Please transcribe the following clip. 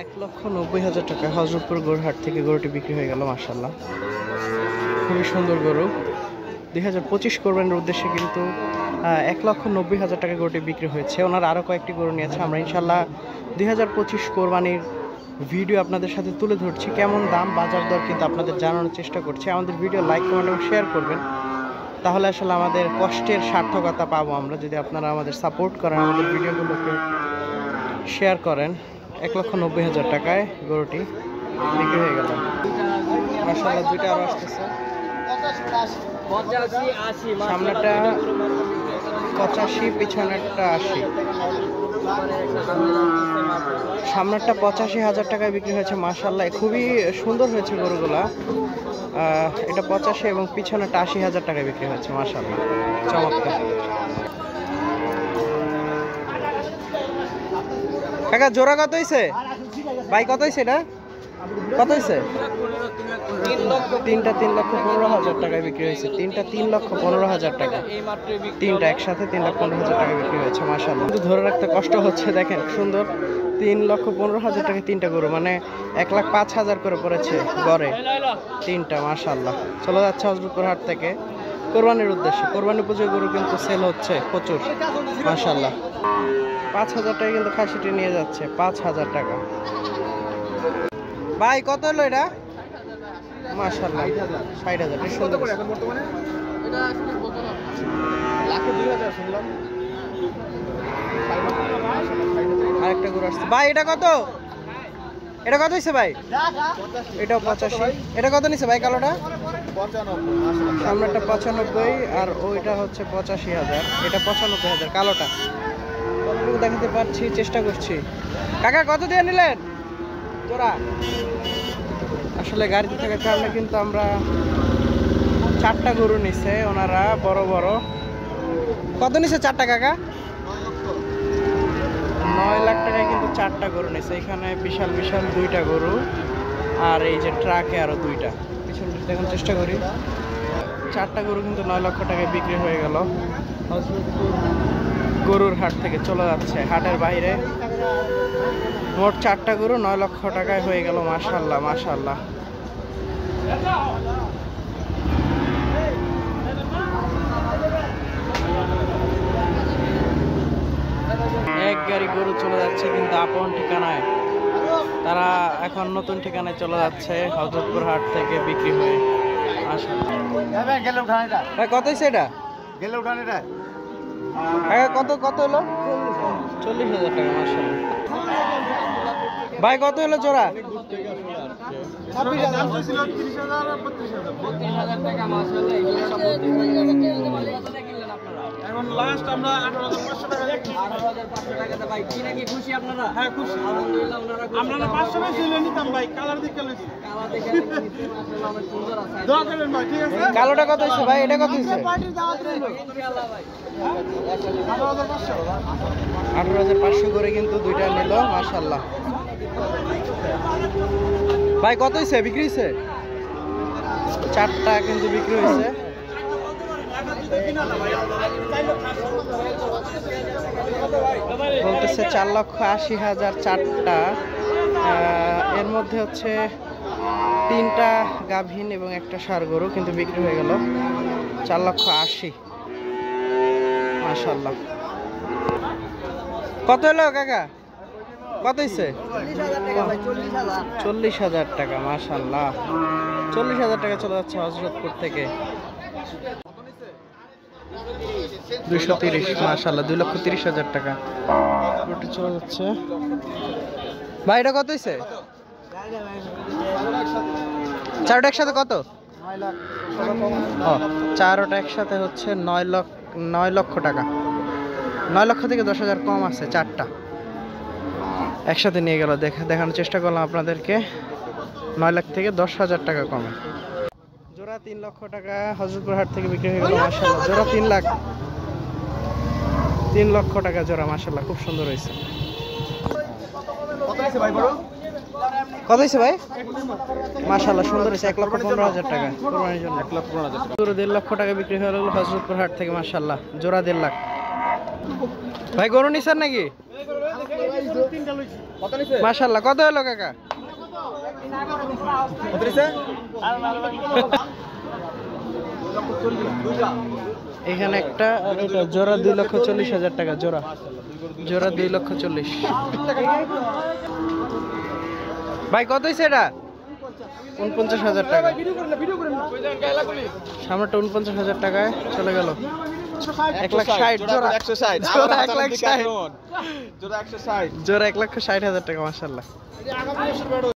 1,90,000 টাকা হযরতপুর গরুহাট থেকে গরুটি বিক্রি হয়ে গেল। মাশাআল্লাহ, খুবই সুন্দর গরু। 2025 কোরবানির উদ্দেশ্যে কিন্তু 1,90,000 টাকা গরুটি বিক্রি হয়েছে। ওনারা আরও কয়েকটি গরু নিয়েছে। আমরা ইনশাল্লাহ 2025 কোরবানির ভিডিও আপনাদের সাথে তুলে ধরছি। কেমন দাম বাজার দর কিন্তু আপনাদের জানানোর চেষ্টা করছি। আমাদের ভিডিও লাইক কমেন্ট এবং শেয়ার করবেন, তাহলে আসলে আমাদের কষ্টের সার্থকতা পাবো আমরা, যদি আপনারা আমাদের সাপোর্ট করেন, আমাদের ভিডিওগুলোকে শেয়ার করেন। 1,90,000 টাকায় গরুটি বিক্রি হয়ে গেল। মাশাআল্লাহ, দুইটা আরো আসতেছে। সামনেটা 85, পিছনেরটা 80। সামনেরটা 85,000 টাকায় বিক্রি হয়েছে। মাশাআল্লাহ, খুবই সুন্দর হয়েছে গরুগুলা। এটা 85 এবং পিছনেরটা 80,000 টাকায় বিক্রি হয়েছে। মাশাআল্লাহ, চমৎকার। কাকা জোড়া কত হয়েছে ভাই? কত হয়েছে এটা? কত হয়েছে? তিনটা 3,15,000 টাকায় বিক্রি হয়েছে। তিনটা 3,15,000 টাকা। তিনটা একসাথে 3,15,000 টাকায় বিক্রি হয়েছে। মাশাআল্লাহ, কিন্তু ধরে রাখতে কষ্ট হচ্ছে। দেখেন সুন্দর 3,15,000 টাকায় তিনটা গরু, মানে 1,05,000 করে পড়েছে গড়ে তিনটা। মাশাআল্লাহ, চলে যাচ্ছে হযরতপুর হাট থেকে কোরবানির উদ্দেশ্যে। কোরবানি পুজোর গরু কিন্তু সেল হচ্ছে প্রচুর। মাশাআল্লাহ, 5,000 টাকা কিন্তু খাসিটি নিয়ে যাচ্ছে। 5,000 টাকা। ভাই কত হলো এটা? মাশাআল্লাহ, 60,000। সুন্দর। আরেকটা গরু আসছে ভাই, এটা কত? এটা কত হয়েছে ভাই? এটাও 85। এটা কত নিছে ভাই কালোটা? 95। সামনেটা 95 আর ওইটা হচ্ছে 85,000। এটা 95,000 কালোটা। দেখাতে পারছি, চেষ্টা করছি। কাকা কত দিয়ে নিলেন জোড়া? আসলে গাড়িতে থাকার কারণে কিন্তু আমরা 4টা গরু নিছে ওনারা, বড় বড়। কত নিছে 4টা কাকা? 9 লাখ টাকায় কিন্তু 4টা গরু নিছে। এখানে বিশাল বিশাল 2টা গরু, আর এই যে ট্রাকে আরো 2টা। পিছন দেখার চেষ্টা করি। 4টা গরু কিন্তু 9 লক্ষ টাকায় বিক্রি হয়ে গেল। গরুর হাট থেকে চলে যাচ্ছে হাটের বাইরে। মোট 4টা গরু 9 লক্ষ টাকায় হয়ে গেল। মাশাআল্লাহ, মাশাআল্লাহ। এক গাড়ি গরু চলে যাচ্ছে কিন্তু আপন ঠিকানায়। তারা এখন নতুন ঠিকানায় চলে যাচ্ছে হযরতপুর হাট থেকে বিক্রি হয়ে। ভাই কত হয়েছে এটা? কত কত হলো? 40,000 টাকা। মাশাআল্লাহ ভাই, কত হলো জোড়া? এখন লাস্ট আমরা 18,500 টাকা দেখি। 18,500 টাকাতে ভাই কি নাকি খুশি আপনারা? হ্যাঁ খুশি, আলহামদুলিল্লাহ। আমরা 500 টাকা ছিল নিতাম ভাই, কালার দেখে লইছি। কালার দেখে নিতে মাশাআল্লাহ অনেক সুন্দর আছে। দোয়া করেন ভাই, ঠিক আছে? কালোটা কত হইছে ভাই? এটা কত হইছে? পার্টির দাওয়াত রইল ইনশাআল্লাহ ভাই। 18,500। 18,500 করে কিন্তু দুইটা নিল। মাশাআল্লাহ ভাই, কত হইছে? বিক্রি হইছে? 4টা কিন্তু বিক্রি হইছে। বলতেছে 4,80,000 4টা। এর মধ্যে হচ্ছে 3টা গাভীন এবং একটা ষাঁড় গরু কিন্তু বিক্রি হয়ে গেল 4,80,000। মাশাআল্লাহ। কত হলো কাকা? কত হইছে? 40,000 টাকা। মাশাআল্লাহ, 40,000 টাকা চলে যাচ্ছে হযরতপুর থেকে। 230। মাশাআল্লাহ, 2,30,000 টাকা রুটি চলে যাচ্ছে। ভাই এটা কত হইছে? 4টা একসাথে কত? 9 লাখ। 4টা একসাথে হচ্ছে 9 লক্ষ টাকা। 9 লক্ষ থেকে 10,000 কম আছে। 4টা একসাথে নিয়ে গেল। দেখানোর চেষ্টা করলাম আপনাদেরকে। 9 লাখ থেকে 10,000 টাকা কমে। জোড়া 3 লক্ষ টাকা হযরতপুর হাট থেকে বিক্রি হয়ে গেল। মাশাআল্লাহ, জোড়া 3 লাখ। 3 লক্ষ টাকা জোড়া। মাশাআল্লাহ, খুব সুন্দর হয়েছে। কত হইছে ভাই বড়? কত হয়েছে ভাই? মাশাআল্লাহ, সুন্দর হয়েছে। 1,15,000 টাকা কোরবানির জন্য। 1,15,000 টাকা। জোড়া 1.5 লক্ষ টাকা বিক্রি হয়ে গেল হযরতপুর হাট থেকে। মাশাআল্লাহ, জোড়া 1.5 লাখ। ভাই গরু নিছেন নাকি? তিনটা লইছি। কত নিছে? মাশাআল্লাহ। কত হলো কাকা? কত নিছে? এখানে একটা এটা জোড়া 2,40,000 টাকা জোড়া। জোড়া 2,40,000। ভাই কত হইছে এটা? 49,000 টাকা। সামনেটা 49,000 টাকায় চলে গেল। 1,60,000 জোড়া। 160 জোড়া 1,60,000 জোড়া 160 জোড়া 1,60,000 টাকা মাশাআল্লাহ।